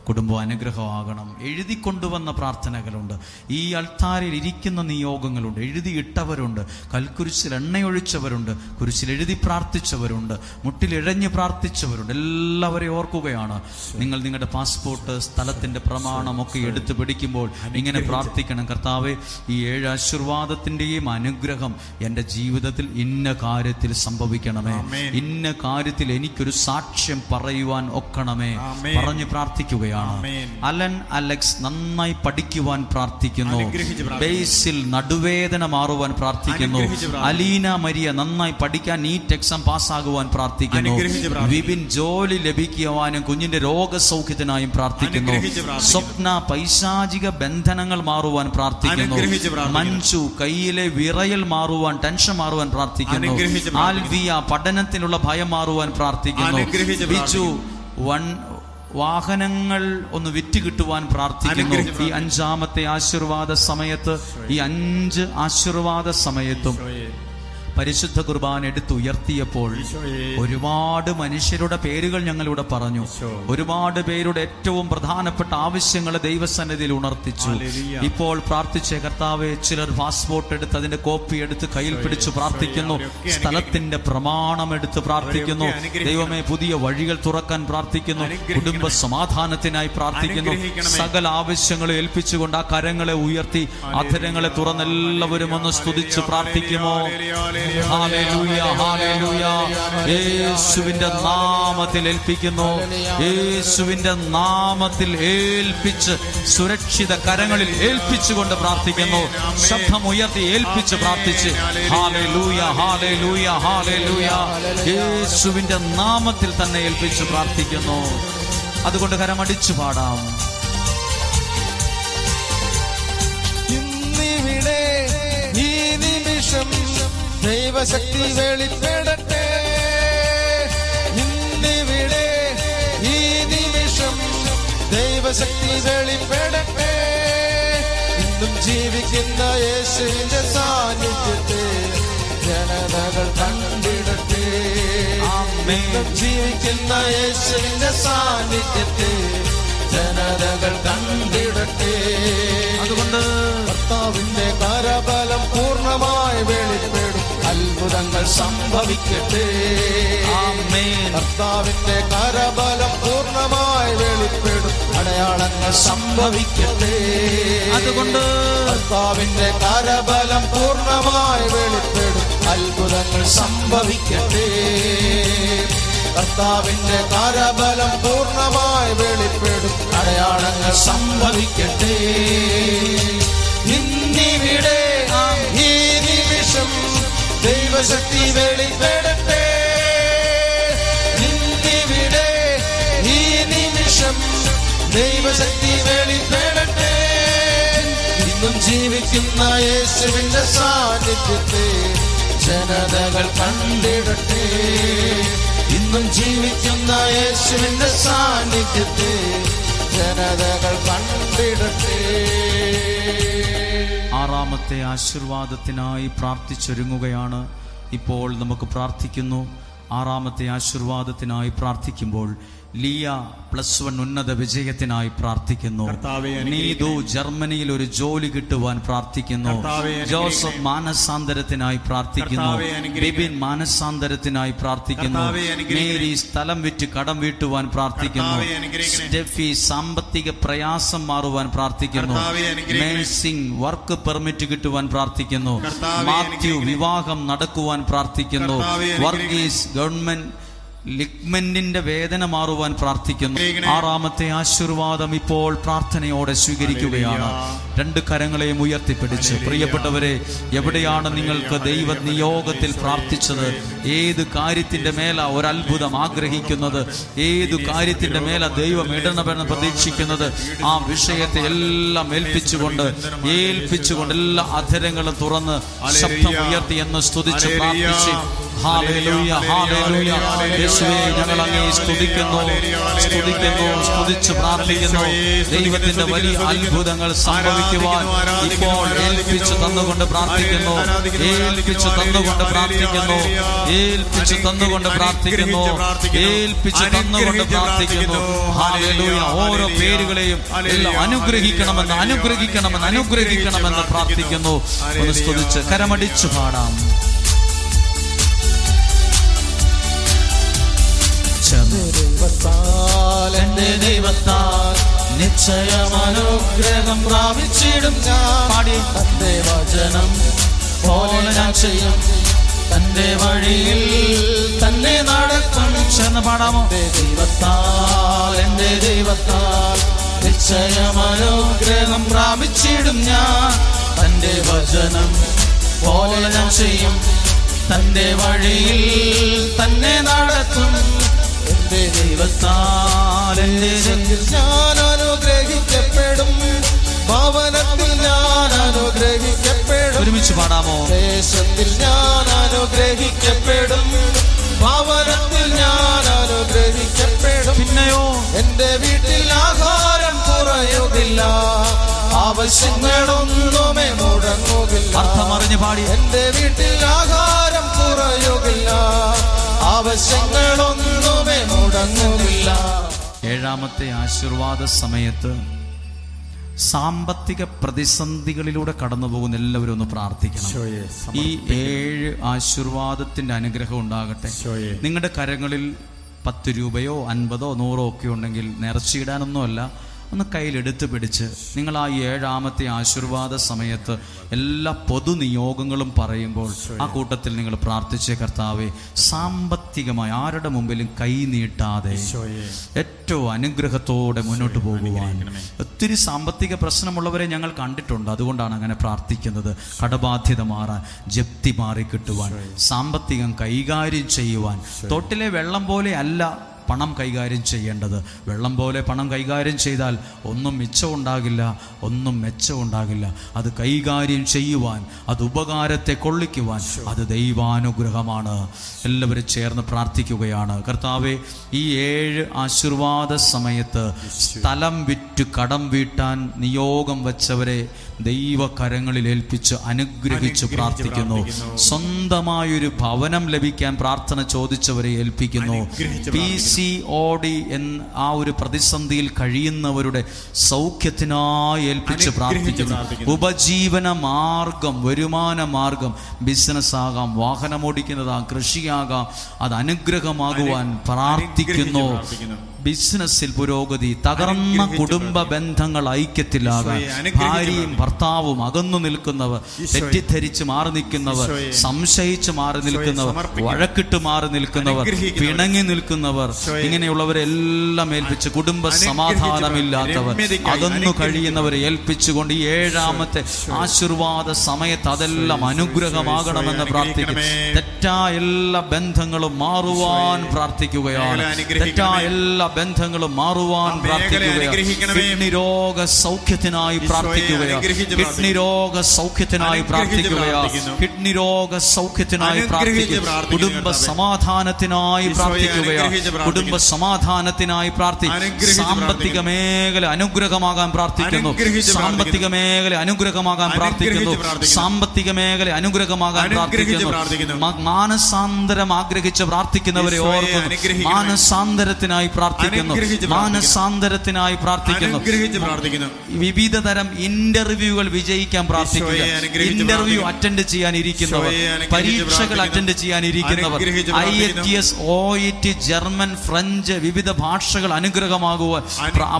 കുടുംബം അനുഗ്രഹമാകണം. എഴുതിക്കൊണ്ടുവന്ന പ്രാർത്ഥനകളുണ്ട്. ഈ അൾത്താരിൽ ഇരിക്കുന്ന നിയോഗങ്ങളുണ്ട്. എഴുതിയിട്ടവരുണ്ട്, കൽക്കുരിശിൽ എണ്ണയൊഴിച്ചവരുണ്ട്, കുരിശിൽ എഴുതി പ്രാർത്ഥിച്ചവരുണ്ട്, മുട്ടിലിഴഞ്ഞ് പ്രാർത്ഥിച്ചവരുണ്ട്. എല്ലാവരെയും ഓർക്കുകയാണ്. നിങ്ങൾ നിങ്ങളുടെ പാസ്പോർട്ട്, സ്ഥലത്തിൻ്റെ പ്രമാണമൊക്കെ എടുത്തു പിടിക്കുമ്പോൾ ഇങ്ങനെ പ്രാർത്ഥിക്കണം: കർത്താവേ, ഈ 7 ആശീർവാദത്തിൻ്റെയും അനുഗ്രഹം എൻ്റെ ജീവിതത്തിൽ ഇന്ന കാര്യത്തിൽ സംഭവിക്കണമേ, ഇന്ന കാര്യത്തിൽ എനിക്കൊരു സാക്ഷ്യം പറയുവാൻ ഒക്കണമേ. പറഞ്ഞ് പ്രാർത്ഥിക്കുകയാണ്. പ്രാർത്ഥിക്കുകയാണ്. അലൻ അലക്സ് നന്നായി പഠിക്കുവാൻ പ്രാർത്ഥിക്കുന്നു. ബേസിൽ നടുവേദന മാറുവാൻ പ്രാർത്ഥിക്കുന്നു. അലീന മരിയ നന്നായി പഠിക്കാൻ നീറ്റ് എക്സാം പാസ്സാകുവാൻ പ്രാർത്ഥിക്കുന്നു. വിപിൻ ജോലി ലഭിക്കുവാനും കുഞ്ഞിന്റെ രോഗസൗഖ്യത്തിനായും പ്രാർത്ഥിക്കുന്നു. സ്വപ്ന പൈശാചിക ബന്ധനങ്ങൾ മാറുവാൻ പ്രാർത്ഥിക്കുന്നു. മഞ്ജു കയ്യിലെ വിറയൽ മാറുവാൻ, ടെൻഷൻ മാറുവാൻ പ്രാർത്ഥിക്കുന്നു. ആൽവിയ പഠനത്തിലുള്ള ഭയം മാറുവാൻ പ്രാർത്ഥിക്കുന്നു. ബിജു വാഹനങ്ങൾ ഒന്ന് വിറ്റ് കിട്ടുവാൻ പ്രാർത്ഥിക്കുന്നു. ഈ 5-ാമത്തെ ആശീർവാദ സമയത്ത്, ഈ 5 ആശീർവാദ സമയത്തും പരിശുദ്ധ കുർബാന എടുത്ത് ഉയർത്തിയപ്പോൾ ഒരുപാട് മനുഷ്യരുടെ പേരുകൾ ഞങ്ങളിവിടെ പറഞ്ഞു. ഒരുപാട് പേരുടെ ഏറ്റവും പ്രധാനപ്പെട്ട ആവശ്യങ്ങൾ ദൈവസന്നിധിയിൽ ഉണർത്തിച്ചു. ഇപ്പോൾ പ്രാർത്ഥിച്ച കർത്താവെ, ചിലർ പാസ്പോർട്ട് എടുത്ത് അതിന്റെ കോപ്പി എടുത്ത് കയ്യിൽ പിടിച്ചു പ്രാർത്ഥിക്കുന്നു. സ്ഥലത്തിന്റെ പ്രമാണം എടുത്ത് പ്രാർത്ഥിക്കുന്നു. ദൈവമേ, പുതിയ വഴികൾ തുറക്കാൻ പ്രാർത്ഥിക്കുന്നു. കുടുംബ സമാധാനത്തിനായി പ്രാർത്ഥിക്കുന്നു. സകല ആവശ്യങ്ങളെ ഏൽപ്പിച്ചുകൊണ്ട് ആ കരങ്ങളെ ഉയർത്തി അധരങ്ങളെ തുറന്നെല്ലാവരും ഒന്ന് സ്തുതിച്ച് പ്രാർത്ഥിക്കുമോ? Hallelujah, hallelujah. യേശുവിന്റെ നാമത്തിൽ ഏൽപ്പിക്കുന്നു. യേശുവിന്റെ നാമത്തിൽ ഏൽപ്പിച്ച് സുരക്ഷിത കരങ്ങളിൽ ഏൽപ്പിച്ചുകൊണ്ട് പ്രാർത്ഥിക്കുന്നു. ശബ്ദം ഉയർത്തി ഏൽപ്പിച്ച് പ്രാർത്ഥിച്ച് ഹല്ലേലൂയ, ഹല്ലേലൂയ, ഹല്ലേലൂയ. യേശുവിന്റെ നാമത്തിൽ തന്നെ ഏൽപ്പിച്ച് പ്രാർത്ഥിക്കുന്നു. അതുകൊണ്ട് കരമടിച്ചു പാടാം. ഇന്നിവിടെ ഈ നിമിഷം ദൈവശക്തി വെളിപ്പെടട്ടെ. ഇന്നിവിടെ ഈ നിമിഷം ദൈവശക്തി വെളിപ്പെടട്ടെ. ഇന്നും ജീവിക്കുന്ന യേശുവിന്റെ സാന്നിധ്യത്തെ ജനതകൾ കണ്ടിടട്ടെ. ഇന്നും ജീവിക്കുന്ന യേശുവിന്റെ സാന്നിധ്യത്തെ ജനതകൾ കണ്ടിടട്ടെ. അതുകൊണ്ട് കർത്താവിന്റെ കരബലം പൂർണ്ണമായി വെളിപ്പെടും. അത്ഭുതങ്ങൾ സംഭവിക്കട്ടെ. കർത്താവിന്റെ കരബലം പൂർണ്ണമായി വെളിപ്പെടും. അടയാളങ്ങൾ സംഭവിക്കട്ടെ. അതുകൊണ്ട് കർത്താവിന്റെ കരബലം പൂർണ്ണമായി വെളിപ്പെടും. അത്ഭുതങ്ങൾ സംഭവിക്കട്ടെ. കർത്താവിന്റെ കരബലം പൂർണ്ണമായി വെളിപ്പെടും. അടയാളങ്ങൾ സംഭവിക്കട്ടെ. ഇന്നിവിടെ ഈ നിമിഷം ദൈവശക്തി വെളിപ്പെടട്ടെ. ഇന്നിവിടെ ഈ നിമിഷം ദൈവശക്തി വെളിപ്പെടട്ടെ. ഇന്നും ജീവിക്കുന്ന യേശുവിന്റെ സാന്നിധ്യത്തെ ജനതകൾ കണ്ടിടട്ടെ. ഇന്നും ജീവിക്കുന്ന യേശുവിന്റെ സാന്നിധ്യത്തെ ജനതകൾ കണ്ടിടട്ടെ. 6-ാമത്തെ ആശീർവാദത്തിനായി പ്രാർത്ഥിച്ചൊരുങ്ങുകയാണ്. ഇപ്പോൾ നമുക്ക് പ്രാർത്ഥിക്കുന്നു. 6-ാമത്തെ ആശീർവാദത്തിനായി പ്രാർത്ഥിക്കുമ്പോൾ ലിയ +1 ഉന്നത വിജയത്തിനായി പ്രാർത്ഥിക്കുന്നു. നീതു ജർമ്മനിയിൽ ഒരു ജോലി കിട്ടുവാൻ പ്രാർത്ഥിക്കുന്നു. ജോസഫ് മാനസാന്തരത്തിനായി പ്രാർത്ഥിക്കുന്നു. ബിബിൻ മാനസാന്തരത്തിനായി പ്രാർത്ഥിക്കുന്നു. മേരി സ്ഥലം വിറ്റ് കടം വീട്ടുവാൻ പ്രാർത്ഥിക്കുന്നു. സ്റ്റെഫി സാമ്പത്തിക പ്രയാസം മാറുവാൻ പ്രാർത്ഥിക്കുന്നു. മേഴ്സിംഗ് വർക്ക് പെർമിറ്റ് കിട്ടുവാൻ പ്രാർത്ഥിക്കുന്നു. മാത്യു വിവാഹം നടക്കുവാൻ പ്രാർത്ഥിക്കുന്നു. വർഗീസ് ഗവൺമെന്റ് ലിഗ്മെന്റിന്റെ വേദന മാറുവാൻ പ്രാർത്ഥിക്കുന്നു. 6-ാമത്തെ ആശീർവാദം ഇപ്പോൾ പ്രാർത്ഥനയോടെ സ്വീകരിക്കുകയാണ്. 2 കരങ്ങളെയും ഉയർത്തിപ്പിടിച്ച്, പ്രിയപ്പെട്ടവരെ, എവിടെയാണ് നിങ്ങൾക്ക് ദൈവ നിയോഗത്തിൽ പ്രാർത്ഥിച്ചത്? ഏത് കാര്യത്തിന്റെ മേല ഒരത്ഭുതം ആഗ്രഹിക്കുന്നത്? ഏത് കാര്യത്തിന്റെ മേല ദൈവം ഇടണമെന്ന് പ്രതീക്ഷിക്കുന്നത്? ആ വിഷയത്തെ എല്ലാം ഏൽപ്പിച്ചുകൊണ്ട് എല്ലാ അധരങ്ങളും തുറന്ന് ശബ്ദം ഉയർത്തി എന്ന് സ്തുതിച്ച് പ്രാർത്ഥിച്ച് ഹല്ലേലൂയ, ഹല്ലേലൂയ. യേശുവേ, ഞങ്ങൾ അങ്ങേ സ്തുതിക്കുന്നു, സ്തുതിച്ച് പ്രാർത്ഥിക്കുന്നു. ദൈവത്തിന്റെ വലിയ അത്ഭുതങ്ങൾ സംഭവിക്കുവാൻ ഇപ്പോൾ ഏൽപ്പിച്ചു തന്നുകൊണ്ട് പ്രാർത്ഥിക്കുന്നു. ഏൽപ്പിച്ചു തന്നുകൊണ്ട് പ്രാർത്ഥിക്കുന്നു. ഏൽപ്പിച്ചു തന്നുകൊണ്ട് പ്രാർത്ഥിക്കുന്നു. ഏൽപ്പിച്ചു തന്നുകൊണ്ട് പ്രാർത്ഥിക്കുന്നു. ഹല്ലേലൂയ. ഓരോ പേരുകളെയും എല്ലാം അനുഗ്രഹിക്കണമെന്ന് പ്രാർത്ഥിക്കുന്നു. ഒന്ന് സ്തുതിച്ച് കരമടിച്ചു പാടാം. എന്റെ ദൈവത്താൽ നിശ്ചയമനുഗ്രഹം പ്രാപിച്ചിടും ഞാൻ. തന്റെ വചനം പോലെ ഞാൻ ചെയ്യും. തന്റെ വഴിയിൽ തന്നെ നടക്കും. ചേർന്ന് പാടാമോ? എന്റെ ദൈവത്താൽ നിശ്ചയമനുഗ്രഹം പ്രാപിച്ചിടും ഞാൻ. തന്റെ വചനം പോലെ ഞാൻ ചെയ്യും, തന്റെ വഴിയിൽ തന്നെ നടത്തും. എന്റെ ദൈവത്താൽ എന്റെ ഞാൻ അനുഗ്രഹിക്കപ്പെടും, ഭവനത്തിൽ ഞാൻ അനുഗ്രഹിക്കപ്പെടും. ഒരുമിച്ച് പാടാമോ? ദേശത്തിൽ ഞാൻ അനുഗ്രഹിക്കപ്പെടും, ഭവനത്തിൽ ഞാൻ അനുഗ്രഹിക്കപ്പെടും. പിന്നെയോ എന്റെ വീട്ടിൽ ആഹാരം കുറയുകില്ല, ആവശ്യങ്ങളൊന്നുമേ മുടങ്ങുകില്ല. അർത്ഥമറിഞ്ഞ് പാടി. എന്റെ വീട്ടിൽ ആഹാരം കുറയുകില്ല, ആവശ്യങ്ങളൊന്നുമേ മുടങ്ങുകില്ല. ഏഴാമത്തെ ആശീർവാദ സമയത്ത് സാമ്പത്തിക പ്രതിസന്ധികളിലൂടെ കടന്നു പോകുന്ന എല്ലാവരും ഒന്ന് പ്രാർത്ഥിക്കണം. ഈ 7 ആശീർവാദത്തിന്റെ അനുഗ്രഹം ഉണ്ടാകട്ടെ. നിങ്ങളുടെ കരങ്ങളിൽ 10 രൂപയോ 50ഓ 100ഓ ഒക്കെ ഉണ്ടെങ്കിൽ നേർച്ചയിടാനൊന്നുമല്ല, ഒന്ന് കയ്യിലെടുത്ത് പിടിച്ച് നിങ്ങൾ ആ 7ാമത്തെ ആശീർവാദ സമയത്ത് എല്ലാ പൊതുനിയോഗങ്ങളും പറയുമ്പോൾ ആ കൂട്ടത്തിൽ നിങ്ങൾ പ്രാർത്ഥിച്ചേ, കർത്താവേ സാമ്പത്തികമായി ആരുടെ മുമ്പിലും കൈ നീട്ടാതെ ഏറ്റവും അനുഗ്രഹത്തോടെ മുന്നോട്ട് പോകുവാൻ. ഒത്തിരി സാമ്പത്തിക പ്രശ്നമുള്ളവരെ ഞങ്ങൾ കണ്ടിട്ടുണ്ട്, അതുകൊണ്ടാണ് അങ്ങനെ പ്രാർത്ഥിക്കുന്നത്. കടബാധ്യത മാറാൻ, ജപ്തി മാറിക്കിട്ടുവാൻ, സാമ്പത്തികം കൈകാര്യം ചെയ്യുവാൻ. തോട്ടിലെ വെള്ളം പോലെ അല്ല പണം കൈകാര്യം ചെയ്യേണ്ടത്. വെള്ളം പോലെ പണം കൈകാര്യം ചെയ്താൽ ഒന്നും മിച്ചമുണ്ടാകില്ല, ഒന്നും മെച്ചമുണ്ടാകില്ല. അത് കൈകാര്യം ചെയ്യുവാൻ, അത് ഉപകാരത്തെ കൊള്ളിക്കുവാൻ, അത് ദൈവാനുഗ്രഹമാണ്. എല്ലാവരും ചേർന്ന് പ്രാർത്ഥിക്കുകയാണ്. കർത്താവേ, ഈ 7 ആശീർവാദ സമയത്ത് സ്ഥലം വിറ്റ് കടം വീട്ടാൻ നിയോഗം വച്ചവരെ ദൈവകരങ്ങളിൽ ഏൽപ്പിച്ച് അനുഗ്രഹിച്ച് പ്രാർത്ഥിക്കുന്നു. സ്വന്തമായൊരു ഭവനം ലഭിക്കാൻ പ്രാർത്ഥന ചോദിച്ചവരെ ഏൽപ്പിക്കുന്നു. PCOD എന്ന ആ ഒരു പ്രതിസന്ധിയിൽ കഴിയുന്നവരുടെ സൗഖ്യത്തിനായി ഏൽപ്പിച്ച് പ്രാർത്ഥിക്കുന്നു. ഉപജീവന മാർഗം, വരുമാന മാർഗം, ബിസിനസ് ആകാം, വാഹനമോടിക്കുന്നതാകാം, കൃഷിയാകാം, അത് അനുഗ്രഹമാകുവാൻ പ്രാർത്ഥിക്കുന്നു. ബിസിനസ്സിൽ പുരോഗതി, തകർന്ന കുടുംബ ബന്ധങ്ങൾ ഐക്യത്തിലാകാൻ, ഭാര്യയും ഭർത്താവും അകന്നു നിൽക്കുന്നവർ, തെറ്റിദ്ധരിച്ച് മാറി നിൽക്കുന്നവർ, സംശയിച്ച് മാറി നിൽക്കുന്നവർ, വഴക്കിട്ട് മാറി നിൽക്കുന്നവർ, പിണങ്ങി നിൽക്കുന്നവർ, ഇങ്ങനെയുള്ളവരെല്ലാം ഏൽപ്പിച്ച്, കുടുംബ സമാധാനമില്ലാത്തവർ, അകന്നു കഴിയുന്നവരെ ഏൽപ്പിച്ചുകൊണ്ട് ഈ 7ാമത്തെ ആശീർവാദ സമയത്ത് അതെല്ലാം അനുഗ്രഹമാകണമെന്ന് പ്രാർത്ഥിക്കും. തെറ്റായ എല്ലാ ബന്ധങ്ങളും മാറുവാൻ പ്രാർത്ഥിക്കുകയാണ്. തെറ്റായ എല്ലാ ബന്ധങ്ങളും മാറുവാൻ പ്രാർത്ഥിക്കുകയാണ്. കിഡ്നി രോഗ സൗഖ്യത്തിനായി പ്രാർത്ഥിക്കുകയാണ്. കിഡ്നി രോഗ സൗഖ്യത്തിനായി പ്രാർത്ഥിക്കുകയാണ്. കിഡ്നി രോഗ സൗഖ്യത്തിനായി പ്രാർത്ഥിക്കുക. കുടുംബ സമാധാനത്തിനായി പ്രാർത്ഥിക്കുകയാണ്. കുടുംബ സമാധാനത്തിനായി പ്രാർത്ഥിക്കുക. സാമ്പത്തിക മേഖല അനുഗ്രഹമാകാൻ പ്രാർത്ഥിക്കുന്നു. സാമ്പത്തിക മേഖല അനുഗ്രഹമാകാൻ പ്രാർത്ഥിക്കുന്നു. സാമ്പത്തിക മേഖല അനുഗ്രഹമാകാൻ പ്രാർത്ഥിക്കുന്നു. മാനസാന്തരം ആഗ്രഹിച്ച് പ്രാർത്ഥിക്കുന്നവരെ ഓർക്കുന്നു. മാനസാന്തരത്തിനായി പ്രാർത്ഥിക്കുന്നു. മാനസാന്തരത്തിനായി പ്രാർത്ഥിക്കുന്നു. വിവിധ തരം ഇന്റർവ്യൂകൾ വിജയിക്കാൻ പ്രാർത്ഥിക്കുക. ഇന്റർവ്യൂ അറ്റൻഡ് ചെയ്യാനിരിക്കുന്നവർ, പരീക്ഷകൾ അറ്റൻഡ് ചെയ്യാനിരിക്കുന്നവർ, IELTS, OET, ജർമ്മൻ, ഫ്രഞ്ച്, വിവിധ ഭാഷകൾ അനുഗ്രഹമാകുവാൻ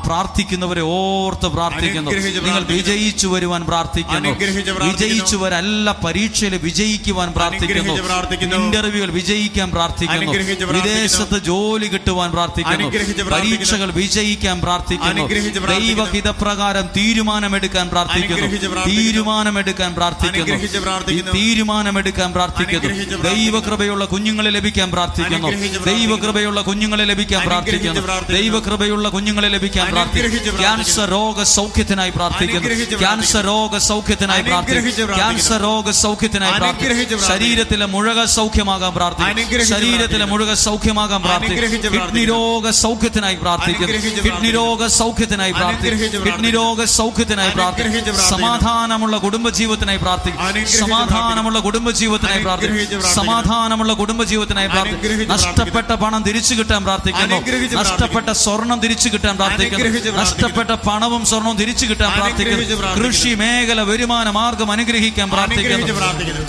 പ്രാർത്ഥിക്കുന്നവരെ ഓർത്ത് പ്രാർത്ഥിക്കുന്നു. നിങ്ങൾ വിജയിച്ചു വരുവാൻ പ്രാർത്ഥിക്കുന്നു. വിജയിച്ചു വരല്ല, പരീക്ഷയിൽ വിജയിക്കുവാൻ പ്രാർത്ഥിക്കുന്നു. ഇന്റർവ്യൂകൾ വിജയിക്കാൻ പ്രാർത്ഥിക്കുന്നു. വിദേശത്ത് ജോലി കിട്ടുവാൻ പ്രാർത്ഥിക്കുന്നു. പരീക്ഷകൾ വിജയിക്കാൻ പ്രാർത്ഥിക്കുന്നു. ദൈവഹിതപ്രകാരം തീരുമാനമെടുക്കാൻ പ്രാർത്ഥിക്കുന്നു. തീരുമാനമെടുക്കാൻ പ്രാർത്ഥിക്കുന്നു. തീരുമാനമെടുക്കാൻ പ്രാർത്ഥിക്കുന്നു. ദൈവകൃപയുള്ള കുഞ്ഞുങ്ങളെ ലഭിക്കാൻ പ്രാർത്ഥിക്കുന്നു. ദൈവകൃപയുള്ള കുഞ്ഞുങ്ങളെ ലഭിക്കാൻ പ്രാർത്ഥിക്കുന്നു. ദൈവകൃപയുള്ള കുഞ്ഞുങ്ങളെ ലഭിക്കാൻ പ്രാർത്ഥിക്കുന്നു. ക്യാൻസർ രോഗ സൗഖ്യത്തിനായി പ്രാർത്ഥിക്കുന്നു. ക്യാൻസർ രോഗ സൗഖ്യത്തിനായി പ്രാർത്ഥിക്കുന്നു. ക്യാൻസർ രോഗ സൗഖ്യത്തിനായി പ്രാർത്ഥിക്കുന്നു. ശരീരത്തിലെ മുഴക സൗഖ്യമാകാൻ പ്രാർത്ഥിക്കുന്നു. ശരീരത്തിലെ മുഴക സൗഖ്യമാകാൻ പ്രാർത്ഥിക്കുന്നു. കിഡ്നി രോഗ സൗഖ്യത്തിനായി പ്രാർത്ഥിക്കുന്നു. കിഡ്നി രോഗ സൗഖ്യത്തിനായി പ്രാർത്ഥിക്കുന്നു. കിഡ്നി രോഗ സൗഖ്യത്തിനായി പ്രാർത്ഥിക്കുന്നു. സമാധാനമുള്ള കുടുംബജീവിതത്തിനായി പ്രാർത്ഥിക്കുന്നു. സമാധാനമുള്ള കുടുംബജീവിതത്തിനായി പ്രാർത്ഥിക്കുന്നു. സമാധാനമുള്ള കുടുംബജീവിതത്തിനായി പ്രാർത്ഥിക്കുന്നു. നഷ്ടപ്പെട്ട പണം തിരിച്ചു കിട്ടാൻ പ്രാർത്ഥിക്കുന്നു. നഷ്ടപ്പെട്ട സ്വർണം തിരിച്ചു കിട്ടാൻ പ്രാർത്ഥിക്കുന്നു. നഷ്ടപ്പെട്ട പണവും സ്വർണവും തിരിച്ചു കിട്ടാൻ പ്രാർത്ഥിക്കുന്നു. കൃഷി മേഖല വരുമാന മാർഗം അനുഗ്രഹിക്കാൻ പ്രാർത്ഥിക്കുന്നു.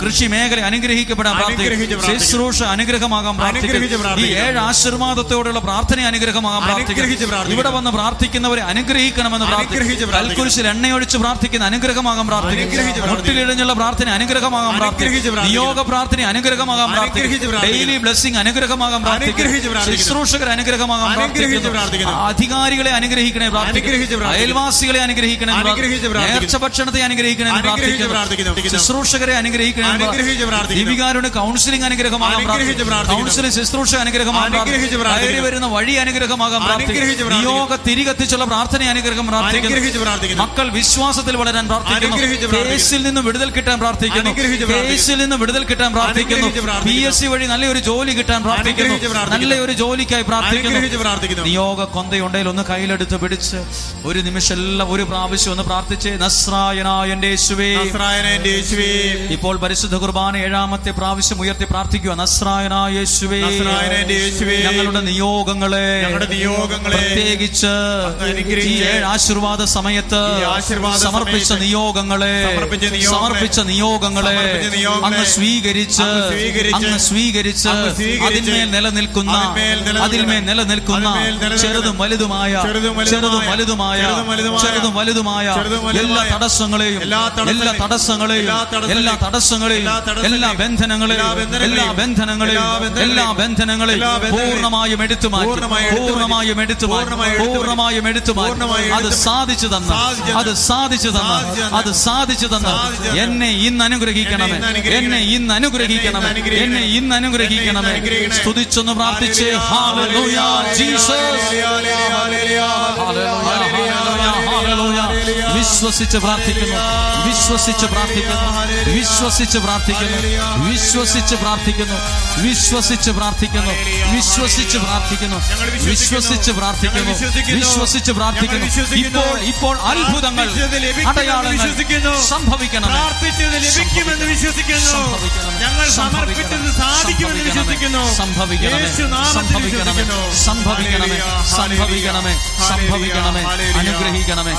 കൃഷി മേഖല അനുഗ്രഹിക്കപ്പെടാൻ പ്രാർത്ഥിക്കുന്നു. ശുശ്രൂഷ അനുഗ്രഹമാകാൻ പ്രാർത്ഥിക്കുന്നു. ഈ 7 ആശീർവാദത്തോടുള്ള പ്രാർത്ഥന അനുഗ്രഹം അനുഗ്രഹമാകാൻ പ്രാർത്ഥിക്കുന്നു. ഇവിടെ വന്ന് പ്രാർത്ഥിക്കുന്നവരെ അനുഗ്രഹിക്കണമെന്ന് പ്രാർത്ഥിക്കുന്നു. കൽക്കുരിശിൽ എണ്ണയൊഴിച്ച് പ്രാർത്ഥിക്കുന്ന അനുഗ്രഹമാകാൻ പ്രാർത്ഥിക്കുന്നു. മുട്ടിലിഴഞ്ഞുള്ള പ്രാർത്ഥന അനുഗ്രഹമാകാൻ പ്രാർത്ഥിക്കുന്നു. നിയോഗ പ്രാർത്ഥന അനുഗ്രഹമാകാൻ പ്രാർത്ഥിക്കുന്നു. ഡെയിലി ബ്ലെസ്സിംഗ് അനുഗ്രഹമാകാൻ പ്രാർത്ഥിക്കുന്നു. ശുശ്രൂഷകർ അനുഗ്രഹമാകാൻ പ്രാർത്ഥിക്കുന്നു. അധികാരികളെ അനുഗ്രഹിക്കണേ പ്രാർത്ഥിക്കുന്നു. അയൽവാസികളെ അനുഗ്രഹിക്കണേ പ്രാർത്ഥിക്കുന്നു. നേർച്ച ഭക്ഷണത്തെ അനുഗ്രഹിക്കണേ പ്രാർത്ഥിക്കുന്നു. ശുശ്രൂഷകരെ അനുഗ്രഹിക്കണേ. ദീപികാരുടെ കൗൺസിലിംഗ് അനുഗ്രഹമാകാൻ പ്രാർത്ഥിക്കുന്നു. കൗൺസിലിംഗ് ശുശ്രൂഷ അനുഗ്രഹമാകാൻ പ്രാർത്ഥിക്കുന്നു. കയറി വരുന്ന വഴി അനുഗ്രഹമാകാൻ പ്രാർത്ഥിക്കുന്നു. നിയോഗ തിരികത്തിച്ചുള്ള പ്രാർത്ഥന അനുഗ്രഹം പ്രാർത്ഥിക്കുന്നു. മക്കൾ വിശ്വാസത്തിൽ വളരാൻ പ്രാർത്ഥിക്കുന്നു. കേസിൽ നിന്ന് വിടുതൽ കിട്ടാൻ പ്രാർത്ഥിക്കുന്നു. കേസിൽ നിന്ന് വിടുതൽ കിട്ടാൻ പ്രാർത്ഥിക്കുന്നു. PSC വഴി നല്ലൊരു ജോലി കിട്ടാൻ പ്രാർത്ഥിക്കുന്നു. നല്ലൊരു ജോലിക്കായി പ്രാർത്ഥിക്കുന്നു. നിയോഗ കൊന്തയുണ്ടെങ്കിൽ ഒന്ന് കയ്യിലെടുത്ത് പിടിച്ച് ഒരു നിമിഷം എല്ലാം ഒരു പ്രാവശ്യം ഒന്ന് പ്രാർത്ഥിച്ച് നസ്രായനായ എൻ്റെ യേശുവേ. ഇപ്പോൾ പരിശുദ്ധ കുർബാന 7ാമത്തെ പ്രാവശ്യം ഉയർത്തി പ്രാർത്ഥിക്കുക. നസ്രായനായ യേശുവേ, ഞങ്ങളുടെ നിയോഗങ്ങളെ പ്രത്യേകിച്ച് ഈ 7 ആശീർവാദ സമയത്ത് സമർപ്പിച്ച നിയോഗങ്ങളെ അങ്ങ് സ്വീകരിച്ച് അതിന്മേൽ നിലനിൽക്കുന്ന ചെറുതും വലുതുമായ എല്ലാ തടസ്സങ്ങളെയും എല്ലാ ബന്ധനങ്ങളെയും പൂർണ്ണമായും എടുത്തുമാറ്റി അത് സാധിച്ചു തന്ന എന്നെ ഇന്ന് അനുഗ്രഹിക്കണമേ. സ്തുതിച്ചൊന്ന് പ്രാർത്ഥിച്ചേ. Hallelujah Jesus. വിശ്വസിച്ച് പ്രാർത്ഥിക്കുന്നു. ഇപ്പോൾ അത്ഭുതങ്ങൾ, അടയാളങ്ങൾ സംഭവിക്കണം. ലഭിക്കുമെന്ന് വിശ്വസിക്കുന്നു. ഞങ്ങൾ സമർപ്പിച്ചത് സാധിക്കുമെന്ന് വിശ്വസിക്കുന്നു. സംഭവിക്കണമേ. അനുഗ്രഹിക്കണമേ.